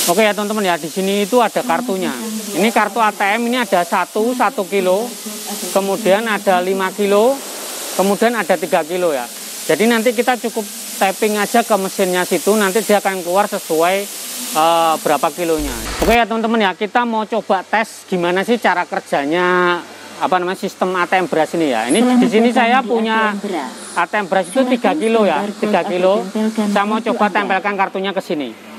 Oke ya teman-teman ya, di sini itu ada kartunya. Ini kartu ATM, ini ada 1 kilo, kemudian ada 5 kilo, kemudian ada 3 kilo ya. Jadi nanti kita cukup tapping aja ke mesinnya situ, nanti dia akan keluar sesuai berapa kilonya. Oke ya teman-teman ya, kita mau coba tes gimana sih cara kerjanya sistem ATM beras ini ya. Ini di sini saya punya ATM beras itu 3 kilo ya, 3 kilo. Saya mau coba tempelkan kartunya ke sini.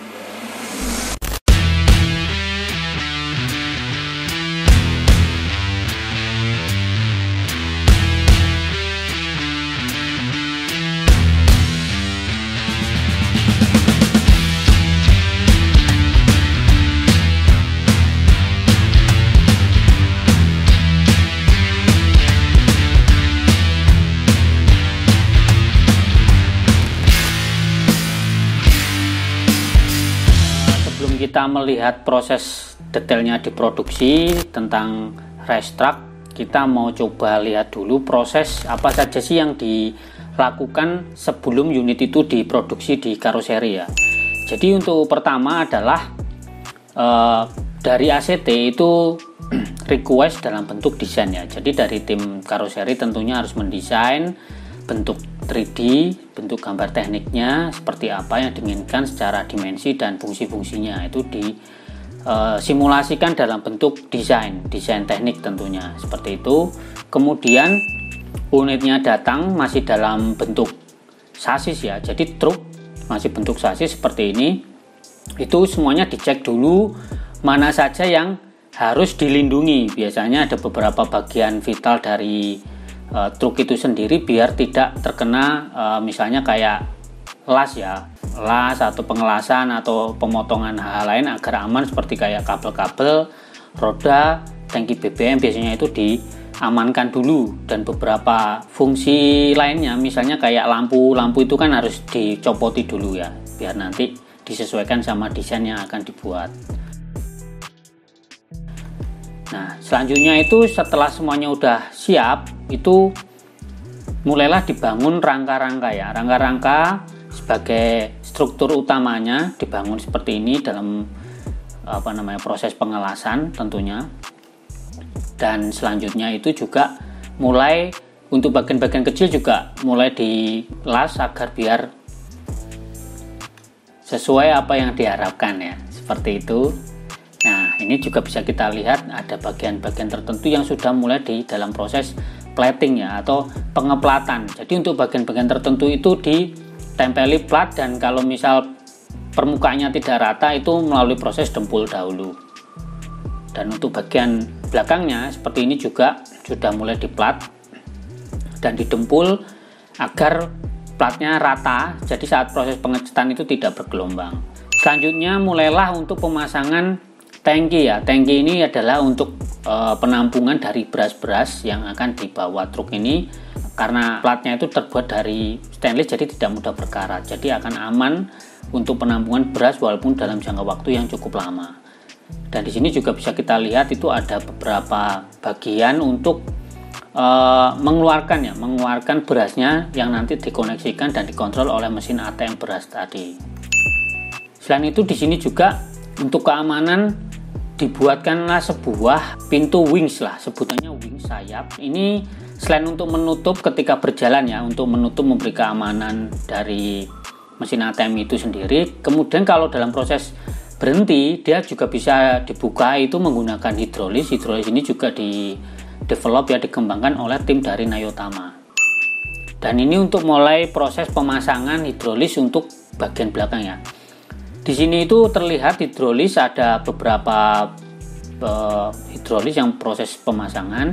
Kita melihat proses detailnya diproduksi tentang racetrack, kita mau coba lihat dulu proses apa saja sih yang dilakukan sebelum unit itu diproduksi di karoseri ya. Jadi untuk pertama adalah dari ACT itu request dalam bentuk desain ya. Jadi dari tim karoseri tentunya harus mendesain bentuk 3D, bentuk gambar tekniknya seperti apa yang diinginkan secara dimensi dan fungsi-fungsinya itu disimulasikan dalam bentuk desain teknik tentunya seperti itu. Kemudian unitnya datang masih dalam bentuk sasis ya, jadi truk masih bentuk sasis seperti ini. Itu semuanya dicek dulu mana saja yang harus dilindungi. Biasanya ada beberapa bagian vital dari truk itu sendiri biar tidak terkena misalnya kayak las atau pengelasan atau pemotongan hal lain agar aman, seperti kayak kabel-kabel, roda, tangki BBM biasanya itu diamankan dulu. Dan beberapa fungsi lainnya misalnya kayak lampu itu kan harus dicopoti dulu ya, biar nanti disesuaikan sama desain yang akan dibuat. Nah, selanjutnya itu setelah semuanya udah siap, itu mulailah dibangun rangka-rangka ya. Rangka-rangka sebagai struktur utamanya dibangun seperti ini dalam proses pengelasan tentunya. Dan selanjutnya itu juga mulai untuk bagian-bagian kecil juga mulai dilas agar biar sesuai apa yang diharapkan ya, seperti itu. Nah, ini juga bisa kita lihat ada bagian-bagian tertentu yang sudah mulai di dalam proses plating ya, atau pengeplatan. Jadi untuk bagian-bagian tertentu itu ditempeli plat, dan kalau misal permukaannya tidak rata itu melalui proses dempul dahulu. Dan untuk bagian belakangnya seperti ini juga sudah mulai diplat dan didempul agar platnya rata, jadi saat proses pengecetan itu tidak bergelombang. Selanjutnya mulailah untuk pemasangan tangki ya. Tangki ini adalah untuk penampungan dari beras-beras yang akan dibawa truk ini. Karena platnya itu terbuat dari stainless, jadi tidak mudah berkarat. Jadi akan aman untuk penampungan beras walaupun dalam jangka waktu yang cukup lama. Dan di sini juga bisa kita lihat itu ada beberapa bagian untuk mengeluarkan berasnya yang nanti dikoneksikan dan dikontrol oleh mesin ATM beras tadi. Selain itu di sini juga untuk keamanan dibuatkanlah sebuah pintu wings lah, sebutannya wings sayap. Ini selain untuk menutup ketika berjalan ya, untuk menutup memberi keamanan dari mesin ATM itu sendiri. Kemudian kalau dalam proses berhenti dia juga bisa dibuka itu menggunakan hidrolis. Hidrolis ini juga di-develop ya, dikembangkan oleh tim dari Nayotama. Dan ini untuk mulai proses pemasangan hidrolis untuk bagian belakang ya. Di sini itu terlihat hidrolis, ada beberapa hidrolis yang proses pemasangan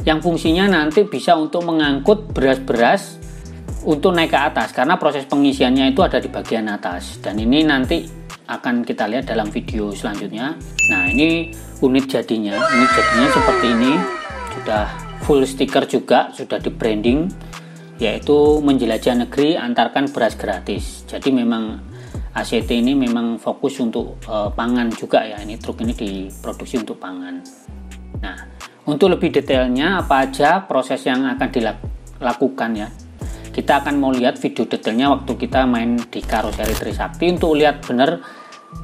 yang fungsinya nanti bisa untuk mengangkut beras-beras untuk naik ke atas, karena proses pengisiannya itu ada di bagian atas. Dan ini nanti akan kita lihat dalam video selanjutnya. Nah, ini unit jadinya. Unit jadinya seperti ini, sudah full stiker juga, sudah di branding, yaitu menjelajah negeri, antarkan beras gratis. Jadi memang ACT ini memang fokus untuk pangan juga ya. Ini truk ini diproduksi untuk pangan. Nah, untuk lebih detailnya apa aja proses yang akan dilakukan ya, kita akan mau lihat video detailnya waktu kita main di karoseri Trisakti untuk lihat benar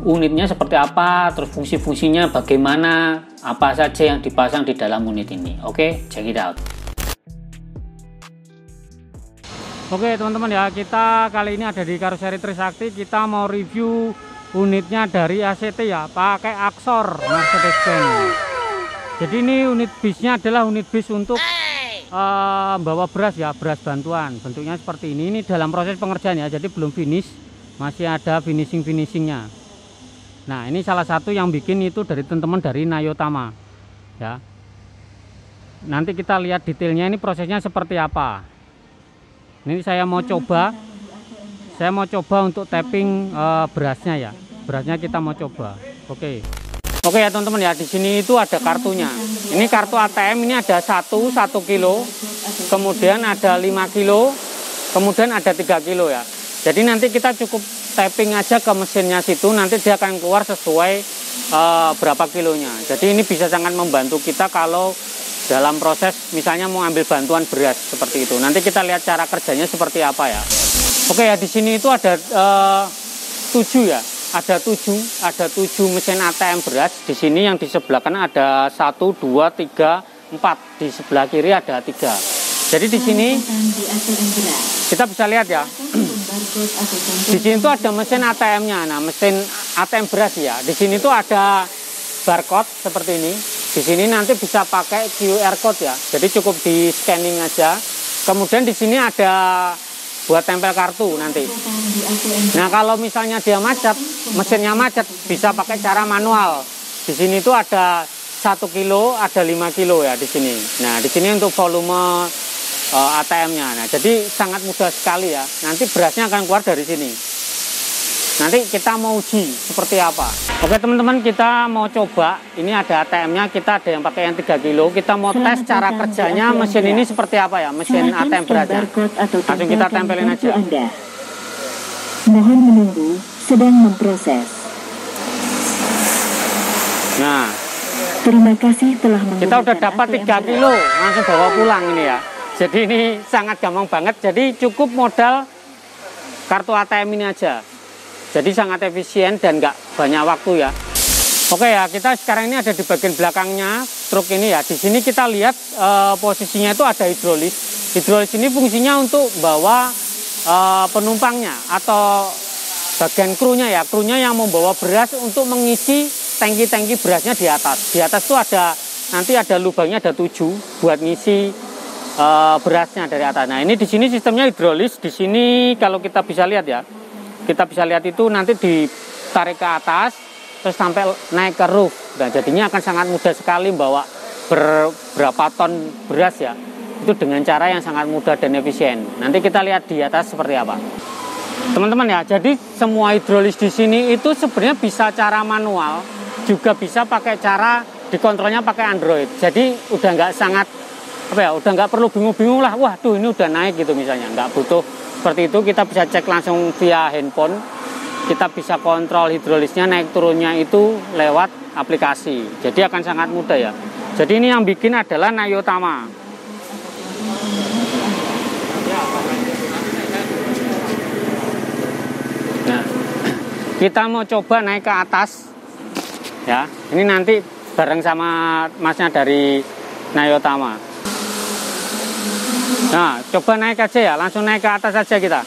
unitnya seperti apa, terus fungsi-fungsinya bagaimana, apa saja yang dipasang di dalam unit ini. Oke, check it out. Oke teman-teman ya, kita kali ini ada di Karoseri Trisakti. Kita mau review unitnya dari ACT ya, pakai Axor Mercedes-Benz. Jadi ini unit bisnya adalah unit bis untuk bawa beras ya, beras bantuan. Bentuknya seperti ini. Ini dalam proses pengerjaan ya, jadi belum finish, masih ada finishingnya. Nah ini salah satu yang bikin itu dari teman-teman dari Nayotama ya. Nanti kita lihat detailnya ini prosesnya seperti apa. Ini saya mau coba untuk tapping berasnya ya. Berasnya kita mau coba. Oke ya teman-teman ya, di sini itu ada kartunya. Ini kartu ATM, ini ada 1 kilo, kemudian ada 5 kilo, kemudian ada 3 kilo ya. Jadi nanti kita cukup tapping aja ke mesinnya situ, nanti dia akan keluar sesuai berapa kilonya. Jadi ini bisa sangat membantu kita kalau dalam proses misalnya mau ambil bantuan beras seperti itu. Nanti kita lihat cara kerjanya seperti apa ya. Oke ya, di sini itu ada 7 ya. Ada 7 mesin ATM beras. Di sini yang di sebelah kanan ada 1, 2, 3, 4. Di sebelah kiri ada 3. Jadi di sini kita bisa lihat ya. Di sini tuh ada mesin ATM-nya. Nah, mesin ATM beras ya. Di sini tuh ada barcode seperti ini. Di sini nanti bisa pakai QR code ya. Jadi cukup di scanning aja. Kemudian di sini ada buat tempel kartu nanti. Nah, kalau misalnya dia macet, mesinnya macet, bisa pakai cara manual. Di sini tuh ada 1 kilo, ada 5 kilo ya di sini. Nah, di sini untuk volume ATM-nya. Nah, jadi sangat mudah sekali ya. Nanti berasnya akan keluar dari sini. Nanti kita mau uji seperti apa. Oke teman-teman, kita mau coba. Ini ada ATM-nya, kita ada yang pakai yang 3 kilo. Kita mau tes cara kerjanya mesin ini seperti apa ya, mesin ATM berasnya. Langsung kita tempelin aja. Mohon menunggu, sedang memproses. Nah, terima kasih telah menggunakan. Kita udah dapat 3 kilo, langsung bawa pulang ini ya. Jadi ini sangat gampang banget. Jadi cukup modal kartu ATM ini aja. Jadi sangat efisien dan nggak banyak waktu ya. Oke ya, kita sekarang ini ada di bagian belakangnya truk ini ya. Di sini kita lihat posisinya itu ada hidrolis. Hidrolis ini fungsinya untuk bawa penumpangnya atau bagian krunya ya. Krunya yang membawa beras untuk mengisi tangki-tangki berasnya di atas. Di atas tuh ada, nanti ada lubangnya, ada 7 buat ngisi berasnya dari atas. Nah ini di sini sistemnya hidrolis. Di sini kalau kita bisa lihat ya. Kita bisa lihat itu nanti ditarik ke atas terus sampai naik ke roof. Nah, jadinya akan sangat mudah sekali bawa berapa ton beras ya. Itu dengan cara yang sangat mudah dan efisien. Nanti kita lihat di atas seperti apa. Teman-teman ya, jadi semua hidrolis di sini itu sebenarnya bisa cara manual, juga bisa pakai cara dikontrolnya pakai Android. Jadi udah nggak sangat udah nggak perlu bingung-bingung lah. Waduh, ini udah naik gitu misalnya. Nggak butuh seperti itu, kita bisa cek langsung via handphone. Kita bisa kontrol hidrolisnya naik turunnya itu lewat aplikasi. Jadi akan sangat mudah ya. Jadi ini yang bikin adalah Nayotama. Nah, kita mau coba naik ke atas ya. Ini nanti bareng sama masnya dari Nayotama. Nah, coba naik aja ya, langsung naik ke atas aja kita.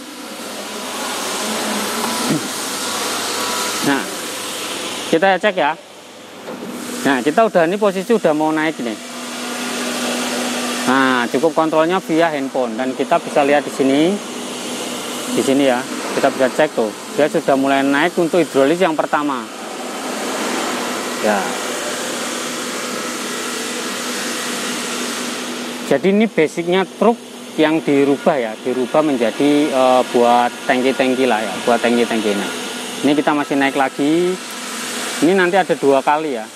Nah, kita cek ya. Nah, kita udah ini posisi udah mau naik ini. Nah, cukup kontrolnya via handphone dan kita bisa lihat di sini ya. Kita bisa cek tuh, dia sudah mulai naik untuk hidrolis yang pertama. Ya. Jadi ini basicnya truk yang dirubah ya, dirubah menjadi buat tangki-tangki lah ya, buat tangki-tangki. Nah, ini kita masih naik lagi. Ini nanti ada 2 kali ya,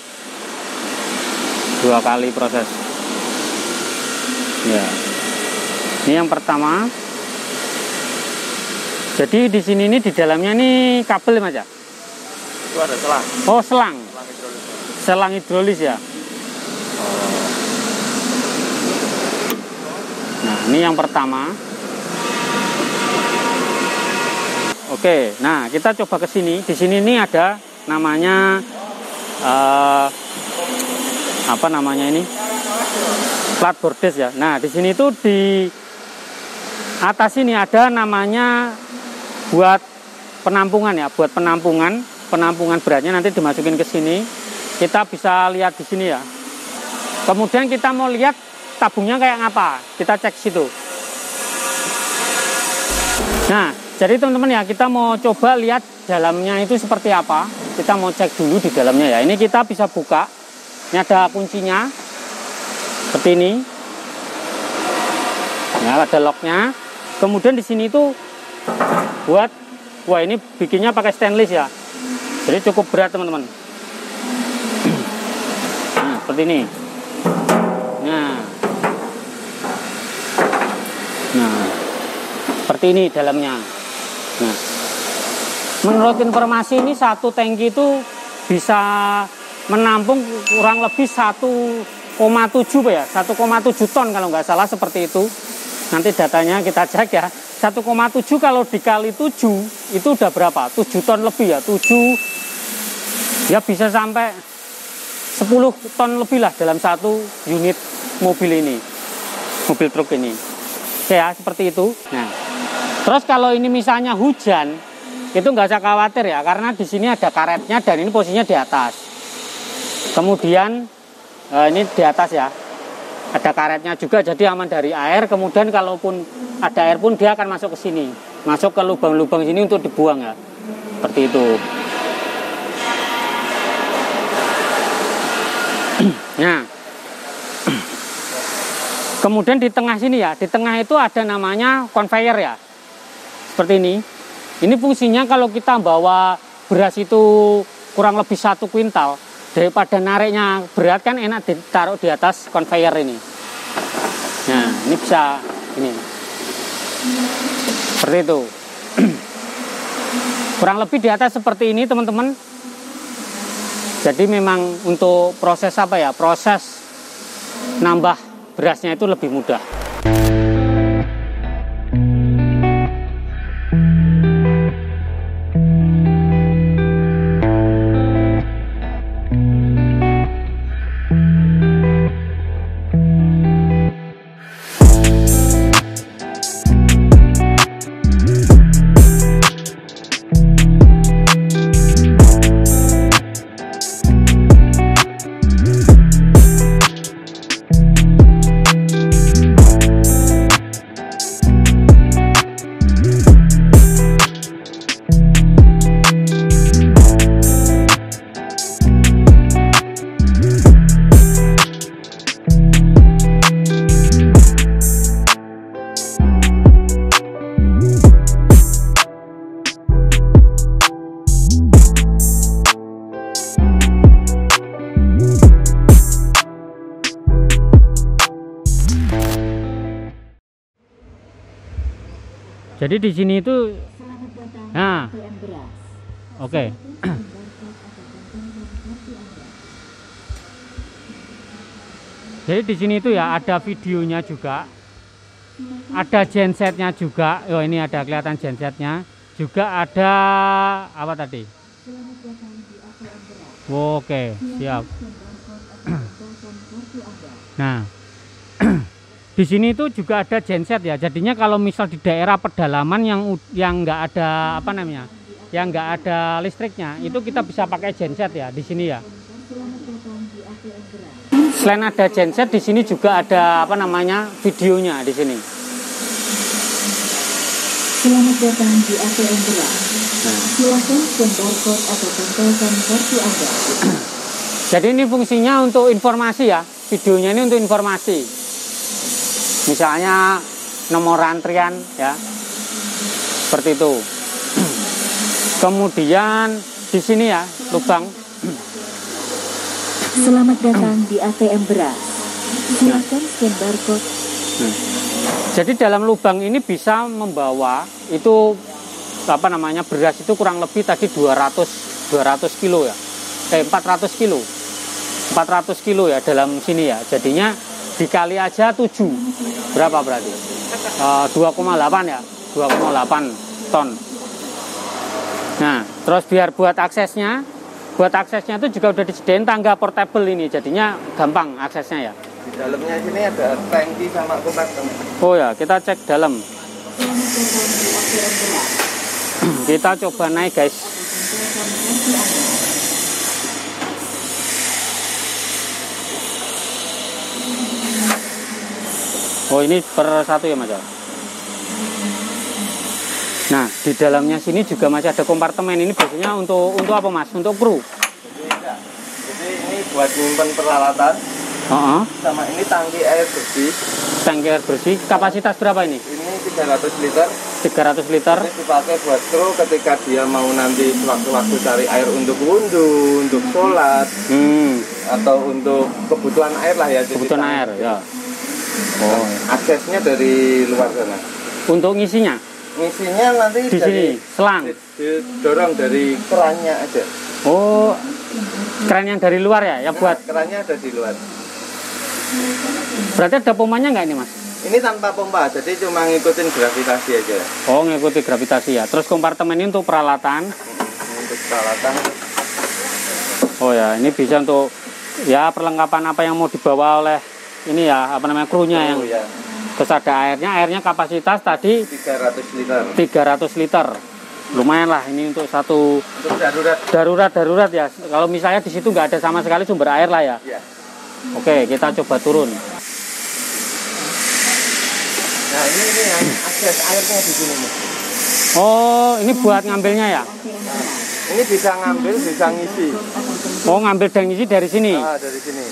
2 kali proses. Ya, ini yang pertama. Jadi di sini ini di dalamnya ini kabel mas ya? Itu ada selang. Oh selang. Selang hidrolis. Selang hidrolis ya. Nah, ini yang pertama. Oke, nah kita coba ke sini. Di sini ini ada namanya apa namanya ini, plat bordes ya. Nah di sini tuh di atas ini ada namanya buat penampungan ya, buat penampungan beratnya nanti dimasukin ke sini. Kita bisa lihat di sini ya. Kemudian kita mau lihat tabungnya kayak ngapa, kita cek situ. Nah, jadi teman-teman ya, kita mau coba lihat dalamnya itu seperti apa. Kita mau cek dulu di dalamnya ya. Ini kita bisa buka. Ini ada kuncinya. Seperti ini. Ya, ada locknya. Kemudian di sini itu buat, wah ini bikinnya pakai stainless ya. Jadi cukup berat teman-teman. Nah, seperti ini. Nah, seperti ini dalamnya. Nah, menurut informasi ini satu tangki itu bisa menampung kurang lebih 1,7 ya, 1,7 ton kalau nggak salah seperti itu. Nanti datanya kita cek ya. 1,7 kalau dikali 7 itu udah berapa? 7 ton lebih ya, 7 ya bisa sampai 10 ton lebih lah dalam satu unit mobil ini, mobil truk ini. Oke ya, seperti itu. Nah, terus kalau ini misalnya hujan, itu nggak usah khawatir ya, karena di sini ada karetnya dan ini posisinya di atas. Kemudian ini di atas ya, ada karetnya juga, jadi aman dari air. Kemudian kalaupun ada air pun dia akan masuk ke sini, masuk ke lubang-lubang sini untuk dibuang ya, seperti itu. Nah, kemudian di tengah sini ya, di tengah itu ada namanya conveyor ya, seperti ini. Ini fungsinya kalau kita bawa beras itu kurang lebih 1 kuintal, daripada nariknya berat kan enak ditaruh di atas conveyor ini. Nah, ini bisa ini, seperti itu. Kurang lebih di atas seperti ini teman-teman. Jadi memang untuk proses apa ya, proses nambah berasnya itu lebih mudah. Jadi di sini itu, nah, oke. Jadi di sini itu ya ada videonya juga, ada gensetnya juga. Oh ini ada kelihatan gensetnya, juga ada apa tadi? Oke, siap. Nah. Di sini itu juga ada genset ya. Jadinya kalau misal di daerah pedalaman yang nggak ada apa namanya, yang nggak ada listriknya, itu kita bisa pakai genset ya di sini ya. Selain ada genset, di sini juga ada apa namanya, videonya di sini. Selamat datang di ATM Beras. Silakan scan barcode atau tempelkan kartu Anda. Jadi ini fungsinya untuk informasi ya. Videonya ini untuk informasi. Misalnya nomor antrian ya, seperti itu. Kemudian di sini ya lubang. Selamat datang di ATM Beras. Silakan scan barcode. Jadi dalam lubang ini bisa membawa itu apa namanya, beras itu kurang lebih tadi 200 kilo ya, 400 kilo 400 kilo ya dalam sini ya. Jadinya dikali aja 7, berapa berarti? 2,8 ya, 2,8 ton. Nah, terus biar buat aksesnya, buat aksesnya itu juga udah disediain tangga portable ini, jadinya gampang aksesnya ya. Di dalamnya sini ada tangki sama kompartemen. Oh ya, kita cek dalam. Kita coba naik guys. Oh ini per satu ya Mas. Nah di dalamnya sini juga masih ada kompartemen. Ini biasanya untuk apa Mas? Untuk kru? Jadi ini buat nyimpen peralatan. Sama ini tangki air bersih. Tangki air bersih. Kapasitas berapa ini? Ini 300 liter. 300 liter. Ini dipakai buat kru ketika dia mau nanti sewaktu-waktu cari air untuk wudhu, untuk sholat, atau untuk kebutuhan air lah ya. Kebutuhan air ya. Oh. Aksesnya dari luar sana. Untuk ngisinya? Ngisinya nanti di sini selang. Didorong dari kerannya aja. Oh, keran yang dari luar ya? Ya buat. Kerannya ada di luar. Berarti ada pompanya nggak ini Mas? Ini tanpa pompa, jadi cuma ngikutin gravitasi aja. Oh, ngikuti gravitasi ya. Terus kompartemen ini untuk peralatan. Untuk peralatan. Oh ya, ini bisa untuk ya perlengkapan apa yang mau dibawa oleh ini ya, apa namanya krunya yang. Ya. Terus ada airnya kapasitas tadi 300 liter. 300 liter. Lumayan lah ini untuk satu untuk darurat ya. Kalau misalnya di situ nggak ada sama sekali sumber air lah ya. Ya. Oke, kita coba turun. Nah ini yang akses airnya di sini nih. Oh, ini buat ngambilnya ya? Ini bisa ngambil, bisa ngisi. Oh, ngambil dan ngisi dari sini? Dari sini.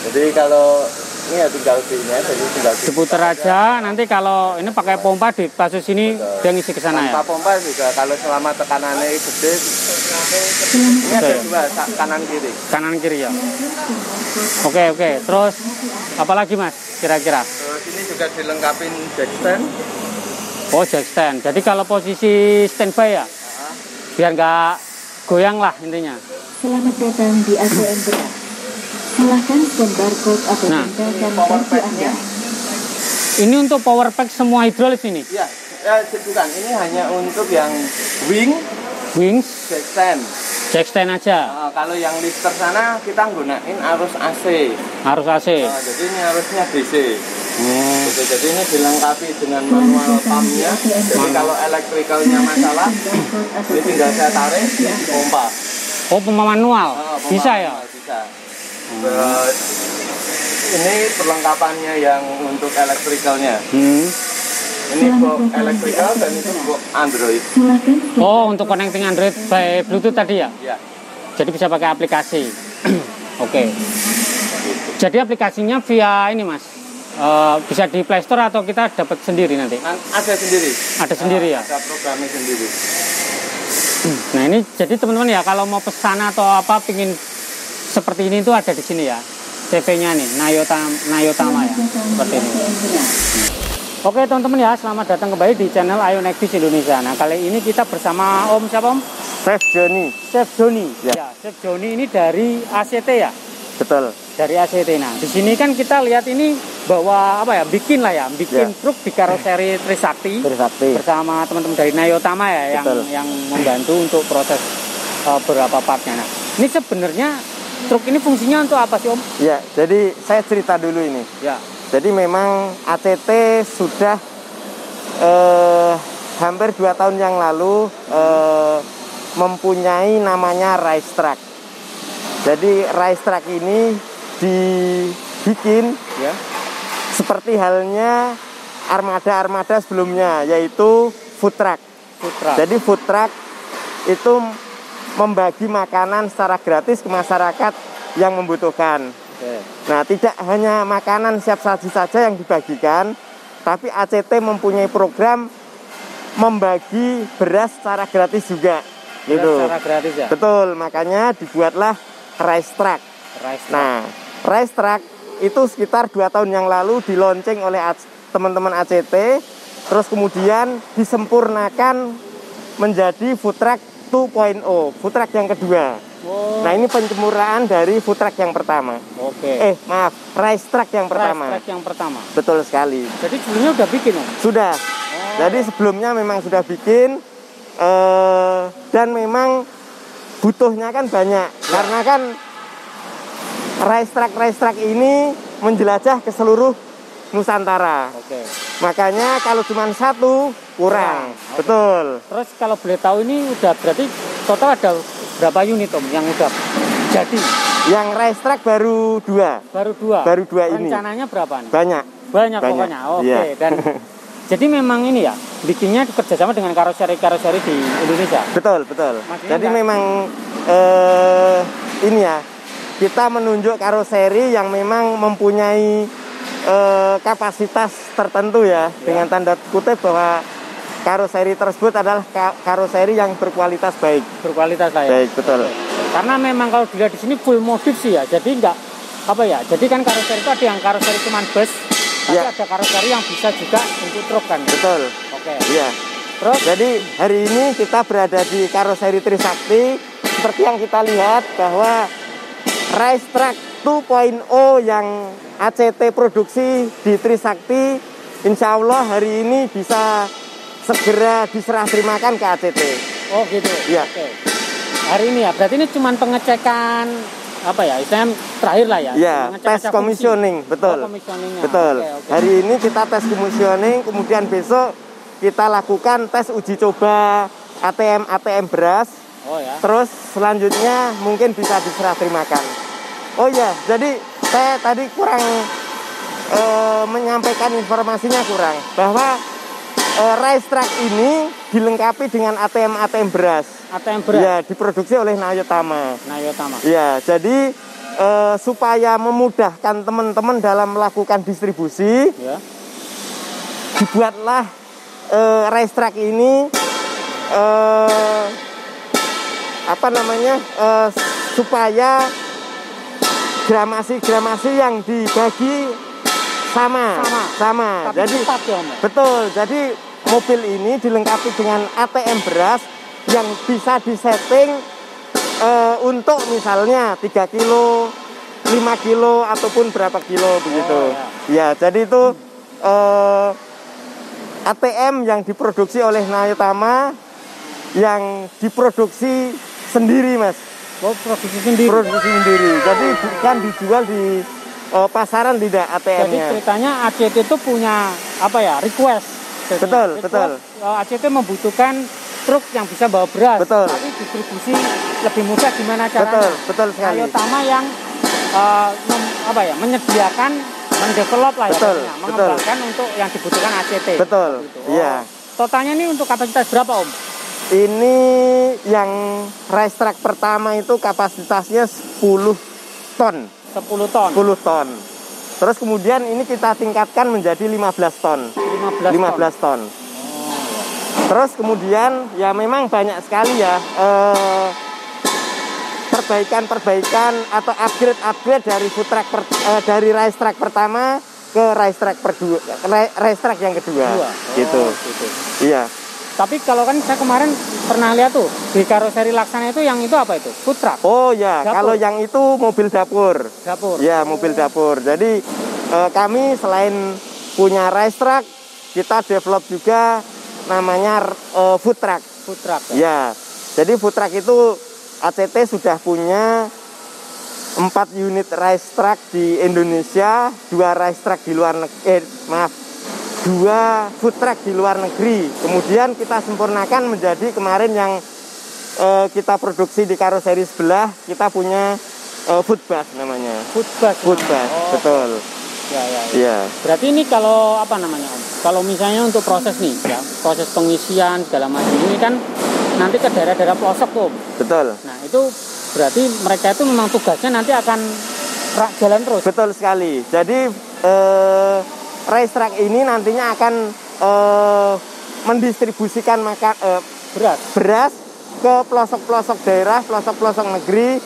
Jadi kalau ini ya tinggal sini aja, jadi tinggal diputar aja. Nanti kalau ini pakai pompa di pasus sini dia ngisi ke sana ya. Tanpa pompa juga kalau selama tekanannya gede. Ini ada dua, kanan kiri. Kanan kiri ya. Oke. Terus apalagi Mas kira-kira? Terus ini juga dilengkapi jack stand. Oh, jack stand. Jadi kalau posisi standby ya, biar nggak goyang lah intinya. Selamat datang di ATM beras. Silahkan scan barcode atau tempelkan kartu Anda. Ini untuk power pack semua hidrolis ini? Iya, bukan. Ini hanya untuk yang wings, jack stand aja. Kalau yang lifter sana kita gunain arus AC. Arus AC. Jadi ini arusnya DC. Jadi ini dilengkapi dengan manual pumpnya. Jadi kalau elektrikalnya masalah, ini tinggal saya tarik, pompa. Oh, pompa manual? Bisa ya? Bisa. Ini perlengkapannya yang untuk elektrikalnya. Ini box elektrikal dan itu box Android. Oh, untuk connecting Android by Bluetooth tadi ya? Iya. Jadi bisa pakai aplikasi. Oke. Jadi aplikasinya via ini Mas, bisa di Play Store atau kita dapat sendiri nanti? Ada sendiri. Ada sendiri ya? Ada programnya sendiri. Nah ini jadi teman-teman ya kalau mau pesan atau apa pingin seperti ini tuh ada di sini ya. CV-nya nih, Nayotama ya. Seperti ini. Oke teman-teman ya, selamat datang kembali di channel Ayo Naik Bis Indonesia. Nah kali ini kita bersama Om siapa Om? Chef Joni. Chef Joni. Ya. Chef Joni ini dari ACT ya? Betul. Dari ACT. Nah di sini kan kita lihat ini bahwa apa ya, bikin truk di karoseri Trisakti bersama teman-teman dari Nayotama ya yang membantu untuk proses beberapa partnya. Nah ini sebenarnya truk ini fungsinya untuk apa sih Om? Ya, jadi saya cerita dulu ini. Ya. Jadi memang ACT sudah hampir 2 tahun yang lalu mempunyai namanya Race Truck. Jadi Race Truck ini dibikin ya seperti halnya armada-armada sebelumnya, yaitu food truck. Jadi food truck itu membagi makanan secara gratis ke masyarakat yang membutuhkan. Nah, tidak hanya makanan siap saji saja yang dibagikan, tapi ACT mempunyai program membagi beras secara gratis juga. Secara gratis ya? Betul, makanya dibuatlah Race Truck. Nah, Race Truck itu sekitar 2 tahun yang lalu dilaunching oleh teman-teman ACT, terus kemudian disempurnakan menjadi food truck 2.0, food truck yang kedua. Nah ini penyempurnaan dari food truck yang pertama. Race Truck yang pertama. Race Truck yang pertama. Betul sekali. Jadi sebelumnya udah bikin Om? Sudah. Jadi sebelumnya memang sudah bikin dan memang butuhnya kan banyak. Karena kan racetrack ini menjelajah ke seluruh Nusantara. Oke. Makanya kalau cuma satu kurang. Oke. Betul. Terus kalau boleh tahu ini udah berarti total ada berapa unit Om yang udah jadi? Yang racetrack baru 2. Baru 2 ini. Rencananya berapa nih? Banyak. Banyak pokoknya. Oke. Iya. Dan jadi memang ini ya, bikinnya kerjasama dengan karoseri di Indonesia. Betul. Maksudnya Jadi memang ini ya, kita menunjuk karoseri yang memang mempunyai kapasitas tertentu ya, dengan tanda kutip bahwa karoseri tersebut adalah karoseri yang berkualitas baik. Berkualitas lah ya. Baik, betul. Oke. Karena memang kalau dilihat di sini full modif sih ya. Jadi enggak apa ya. Jadi kan karoseri itu ada yang karoseri cuma bus, tapi Ya. ada karoseri yang bisa juga untuk truk kan. Betul. Oke. Iya. Terus Jadi hari ini kita berada di karoseri Trisakti. Seperti yang kita lihat bahwa Racetrack 2.0 yang ACT produksi di Trisakti, insya Allah hari ini bisa segera diserah terimakan ke ACT. oh gitu. Iya. Oke. Hari ini ya. Berarti ini cuma pengecekan apa ya? Istilahnya terakhir lah ya. Ya, Pengecekan tes fungsi. commissioning, betul. Oh, commissioningnya. Betul. Oke. Hari ini kita tes commissioning, kemudian besok kita lakukan tes uji coba ATM beras. Oh ya. Terus selanjutnya mungkin bisa diserah terimakan. Oh ya, jadi saya tadi kurang menyampaikan informasinya kurang bahwa racetrack ini dilengkapi dengan ATM beras. ATM beras. Ya, diproduksi oleh Nayotama. Nayotama. Ya, jadi supaya memudahkan teman-teman dalam melakukan distribusi, Ya. dibuatlah racetrack ini supaya gramasi yang dibagi sama. Tapi Jadi cepat ya Om. betul. Jadi mobil ini dilengkapi dengan ATM beras yang bisa disetting untuk misalnya 3 kilo, 5 kilo ataupun berapa kilo begitu. Ya, jadi itu ATM yang diproduksi oleh Nayotama yang diproduksi sendiri, Mas. Oh, produksi sendiri. Produksi sendiri. Jadi bukan dijual di pasaran, tidak Jadi ATM-nya. ceritanya ACT itu punya apa ya? Request. Betul. ACT membutuhkan truk yang bisa bawa beras. Betul. Tapi distribusi lebih mudah gimana caranya? Betul sekali. Nayotama yang menyediakan, mendevelop lah Betul, ya, mengembangkan untuk yang dibutuhkan ACT. Betul. Gitu. Iya. Totalnya ini untuk kapasitas berapa Om? Ini yang racetrack pertama itu kapasitasnya 10 ton. 10 ton. 10 ton. Terus kemudian ini kita tingkatkan menjadi 15 ton. 15 ton. ton. Terus kemudian ya memang banyak sekali ya perbaikan atau upgrade dari food truck dari racetrack pertama ke racetrack yang kedua. Gitu. Iya. Tapi kalau kan saya kemarin pernah lihat tuh di karoseri Laksana itu yang itu apa itu? Food truck. Oh ya, Dapur. kalau yang itu mobil dapur. Dapur. Ya, mobil dapur. Jadi kami selain punya racetrack, kita develop juga namanya food truck. Food truck. Ya. Jadi food truck itu ACT sudah punya 4 unit racetrack di Indonesia, 2 racetrack di luar negeri, 2 food truck di luar negeri. Kemudian kita sempurnakan menjadi kemarin yang kita produksi di karoseri sebelah, kita punya food bus namanya. Food bus. Food bus, betul. Ya. Berarti ini kalau apa namanya Om? Kalau misalnya untuk proses nih, ya, proses pengisian segala macam ini kan nanti ke daerah-daerah pelosok tuh. Betul. Nah itu berarti mereka itu memang tugasnya nanti akan jalan terus. Betul sekali. Jadi racetrack ini nantinya akan mendistribusikan beras ke pelosok-pelosok daerah, pelosok-pelosok negeri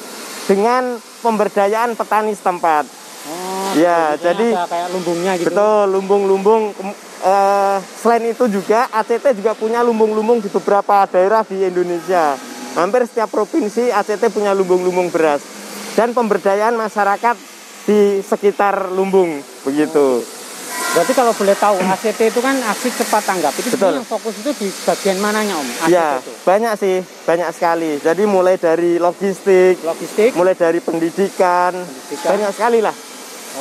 dengan pemberdayaan petani setempat. Ya, jadi ada kayak lumbungnya gitu. Betul, lumbung-lumbung. Selain itu juga ACT juga punya lumbung-lumbung di beberapa daerah di Indonesia. Hampir setiap provinsi ACT punya lumbung-lumbung beras dan pemberdayaan masyarakat di sekitar lumbung begitu. Berarti kalau boleh tahu ACT itu kan aksi cepat tanggap. Itu Betul. yang fokus itu di bagian mananya Om? ACT Ya, itu? banyak sih, banyak sekali. Jadi mulai dari logistik, mulai dari pendidikan, banyak sekali lah.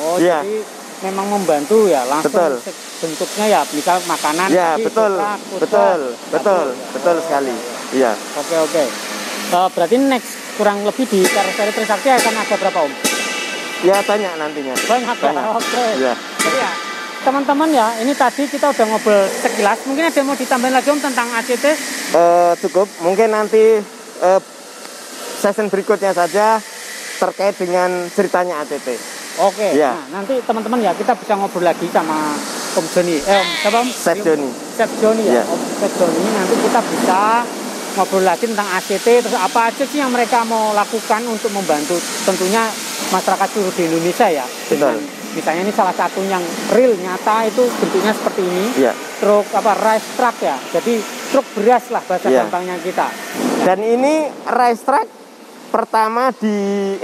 Oh, ya. jadi memang membantu ya langsung. Betul. Bentuknya ya misal makanan. Ya, tapi betul, betul sekali. Iya. Oke. Berarti next kurang lebih di karoseri Trisakti akan ada berapa Om? Ya banyak nantinya. Banyak. Oke. Ya. Jadi ya teman-teman ya, ini tadi kita udah ngobrol sekilas. Mungkin ada yang mau ditambahin lagi Om tentang ACT? Cukup. Mungkin nanti session berikutnya saja terkait dengan ceritanya ACT. Oke. Ya. Nah, nanti teman-teman ya kita bisa ngobrol lagi sama Om Joni. Om siapa Om? Chef Joni. Chef Joni ya. Ya. Om Chef Joni. Nanti kita bisa ngobrol lagi tentang ACT. Terus apa aja sih yang mereka mau lakukan untuk membantu tentunya masyarakat seluruh di Indonesia ya. Dengan misalnya ini salah satu yang real nyata itu bentuknya seperti ini. Ya. Truk rice truck ya. Jadi truk beras lah bahasa gampangnya kita. Dan ini rice truck pertama di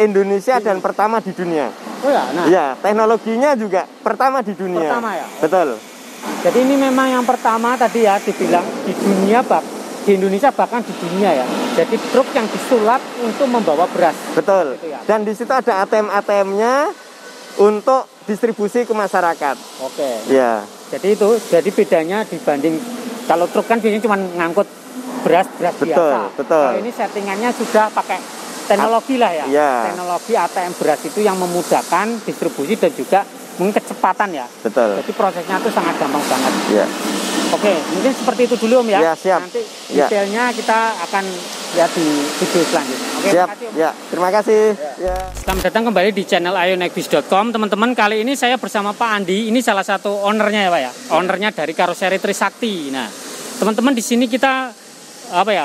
Indonesia dan pertama di dunia. Oh ya, nah. Ya, teknologinya juga pertama di dunia. Pertama ya. Betul. Jadi ini memang yang pertama tadi ya dibilang di dunia di Indonesia bahkan di dunia ya. Jadi truk yang disulap untuk membawa beras. Betul. Gitu ya. Dan di situ ada ATM-ATM-nya untuk distribusi ke masyarakat. Oke. Ya. Jadi bedanya dibanding kalau truk kan biasanya cuma ngangkut beras biasa. Betul. Kalau ini settingannya sudah pakai teknologi lah ya. Ya. Teknologi ATM beras itu yang memudahkan distribusi dan juga mungkin kecepatan ya. Betul. Jadi prosesnya itu sangat gampang banget. Ya. Oke, mungkin seperti itu dulu Om ya. Ya, siap. Nanti detailnya kita akan lihat di video selanjutnya. Oke, Siap. terima kasih Om. Ya, terima kasih. Ya. Selamat datang kembali di channel ayonekbis.com. Teman-teman, kali ini saya bersama Pak Andi. Ini salah satu ownernya ya Pak ya. Ownernya dari karoseri Trisakti. Nah, teman-teman di sini kita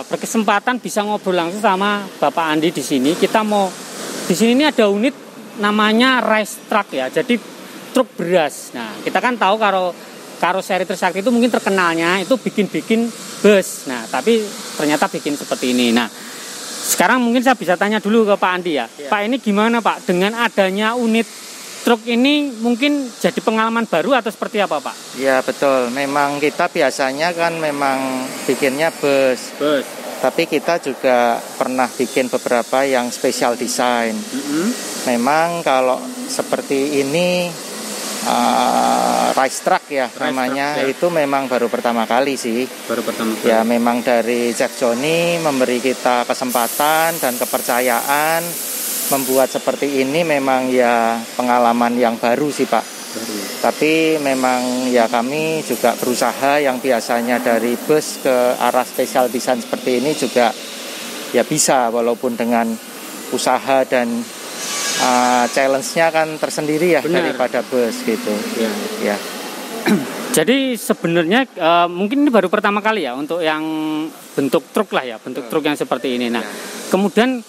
berkesempatan bisa ngobrol langsung sama Bapak Andi di sini. Di sini ini ada unit namanya rice truck ya. Jadi truk beras. Nah, kita kan tahu kalau karoseri Trisakti itu mungkin terkenalnya itu bikin bus. Nah, tapi ternyata bikin seperti ini. Nah, sekarang mungkin saya bisa tanya dulu ke Pak Andi ya. Pak, ini gimana Pak dengan adanya unit truk ini, mungkin jadi pengalaman baru atau seperti apa Pak? Ya betul, memang kita biasanya kan memang bikinnya bus. Tapi kita juga pernah bikin beberapa yang special design. Memang kalau seperti ini rice truck ya namanya, itu memang baru pertama kali sih. Ya memang dari Chef Joni memberi kita kesempatan dan kepercayaan membuat seperti ini, memang ya pengalaman yang baru sih Pak. Tapi memang ya kami juga berusaha yang biasanya dari bus ke arah special design seperti ini juga ya bisa, walaupun dengan usaha dan challenge-nya kan tersendiri ya. Benar. Daripada bus gitu. Ya. Jadi sebenarnya mungkin ini baru pertama kali ya untuk yang bentuk truk lah ya, bentuk truk yang seperti ini. Nah, kemudian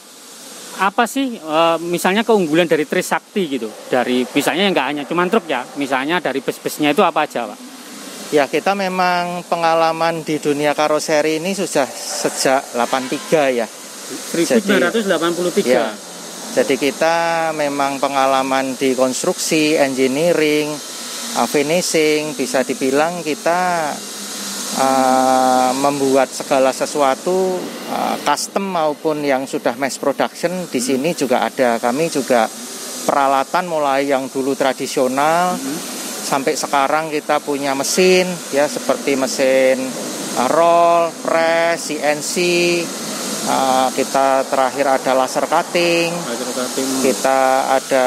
apa sih misalnya keunggulan dari Trisakti gitu? Dari misalnya yang nggak hanya cuma truk ya, misalnya dari bus-busnya itu apa aja Pak? Ya, kita memang pengalaman di dunia karoseri ini sudah sejak 83 ya. 1983. Ya. Jadi kita memang pengalaman di konstruksi, engineering, finishing, bisa dibilang kita membuat segala sesuatu custom maupun yang sudah mass production di sini juga ada. Kami juga peralatan mulai yang dulu tradisional sampai sekarang kita punya mesin ya, seperti mesin roll, press, CNC. Kita terakhir ada laser cutting. Kita ada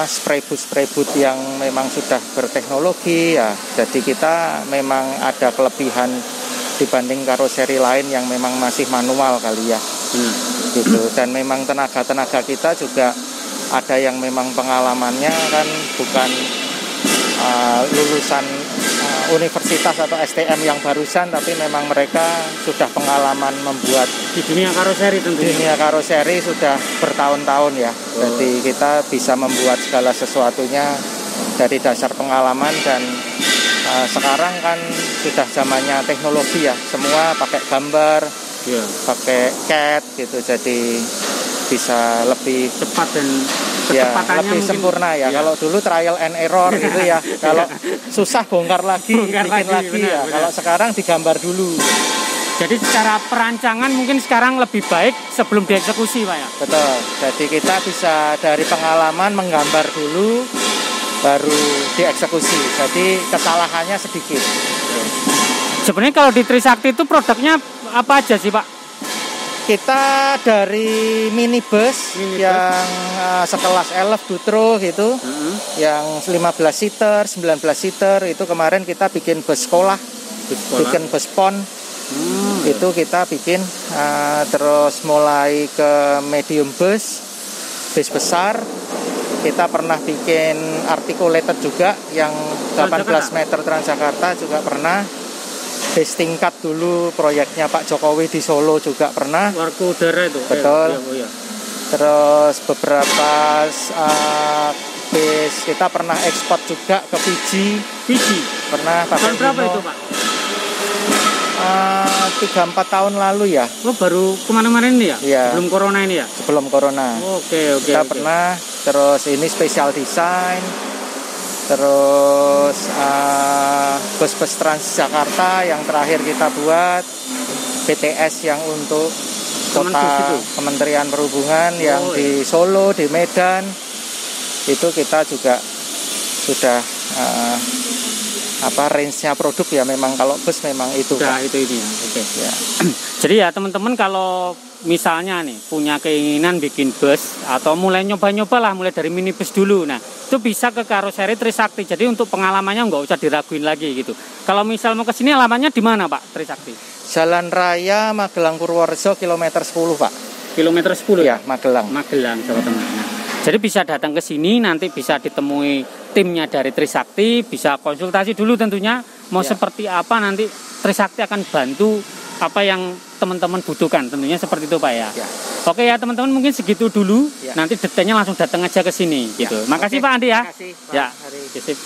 spray boot yang memang sudah berteknologi ya. Jadi kita memang ada kelebihan dibanding karoseri lain yang memang masih manual kali ya. Gitu. Dan memang tenaga kita juga ada yang memang pengalamannya kan bukan lulusan universitas atau STM yang barusan, tapi memang mereka sudah pengalaman membuat di dunia karoseri tentunya. Dunia karoseri sudah bertahun-tahun ya. Jadi kita bisa membuat segala sesuatunya dari dasar pengalaman. Dan sekarang kan sudah zamannya teknologi ya, semua pakai gambar, pakai CAD gitu. Jadi bisa lebih cepat dan ya kecepatannya lebih mungkin sempurna ya. Kalau dulu trial and error gitu ya. Kalau susah bongkar lagi, bikin lagi ya. Benar. Kalau sekarang digambar dulu. Jadi secara perancangan mungkin sekarang lebih baik sebelum dieksekusi, Pak ya? Betul. Jadi kita bisa dari pengalaman menggambar dulu, baru dieksekusi. Jadi kesalahannya sedikit. Sebenarnya kalau di Trisakti itu produknya apa aja sih, Pak? Kita dari minibus yang sekelas Elf Dutro gitu, yang 15 seater, 19 seater itu kemarin kita bikin bus sekolah, bikin bus pon. Itu kita bikin terus mulai ke medium bus besar. Kita pernah bikin articulated juga yang 18 meter Transjakarta juga pernah. Base tingkat dulu proyeknya Pak Jokowi di Solo juga pernah. Warga udara itu. Betul. Iya. Terus beberapa base kita pernah ekspor juga ke Fiji. Pernah. Tahun berapa itu, Pak? 3-4 tahun lalu ya. Oh, baru kemarin-kemarin ini ya? Iya. Sebelum corona ini ya? Sebelum corona. Oke. Kita pernah. Terus ini special design. Terus bus-bus Transjakarta yang terakhir kita buat. BTS yang untuk kota Kementerian Perhubungan yang di Solo, di Medan. Itu kita juga sudah range-nya produk ya, memang kalau bus memang itu. Itu ini ya. Oke. Ya. Jadi ya teman-teman, kalau misalnya nih punya keinginan bikin bus atau mulai nyoba-nyoba lah, mulai dari minibus dulu. Nah, itu bisa ke Karoseri Trisakti. Jadi untuk pengalamannya nggak usah diraguin lagi gitu. Kalau misal mau ke sini, alamatnya di mana, Pak, Trisakti? Jalan Raya Magelang Purworejo kilometer 10, Pak. Kilometer 10 ya? Magelang, Jawa Tengah. Nah, jadi bisa datang ke sini, nanti bisa ditemui timnya dari Trisakti, bisa konsultasi dulu tentunya mau seperti apa, nanti Trisakti akan bantu apa yang teman-teman butuhkan, tentunya seperti itu, Pak ya. Oke ya teman-teman, mungkin segitu dulu. Nanti detailnya langsung datang aja ke sini gitu. Makasih Pak Andi ya. Makasih, Pak Ya. Hari. Sip.